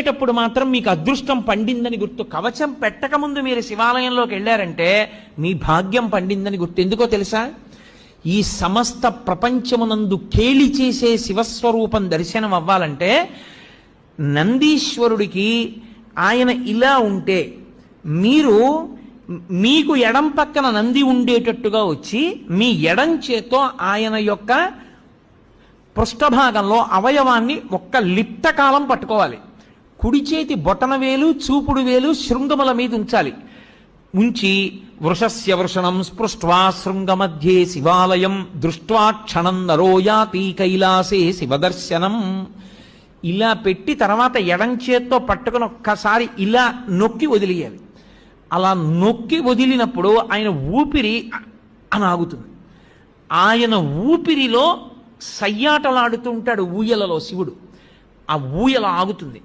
ప్పుడు మాత్రం మీకు అదృష్టం పండిందని గుర్తు. కవచం పెట్టకముందు మీరు శివాలయంలోకి వెళ్ళారంటే మీ భాగ్యం పండిందని గుర్తు. ఎందుకో తెలుసా? ఈ సమస్త ప్రపంచమునందు కేళి చేసే శివస్వరూపం దర్శనం అవ్వాలంటే నందీశ్వరుడికి ఆయన ఇలా ఉంటే మీకు ఎడం పక్కన నంది ఉండేటట్టుగా వచ్చి మీ ఎడం చేత్తో ఆయన యొక్క పృష్ఠభాగంలో అవయవాన్ని ఒక్క లిప్త కాలం పట్టుకోవాలి. కుడి చేతి బొటన వేలు చూపుడు వేలు శృంగముల మీద ఉంచాలి. ఉంచి వృషస్య వృషణం స్పృష్ట్వా శృంగమధ్యే శివాలయం దృష్ట్వా క్షణం నరోయాతి కైలాసే శివదర్శనం ఇలా పెట్టి తర్వాత ఎడం చేత్తో పట్టుకుని ఒక్కసారి ఇలా నొక్కి వదిలేయాలి. అలా నొక్కి వదిలినప్పుడు ఆయన ఊపిరి అని ఆగుతుంది. ఆయన ఊపిరిలో సయ్యాటలాడుతూ ఉంటాడు ఊయలలో శివుడు. ఆ ఊయల ఆగుతుంది.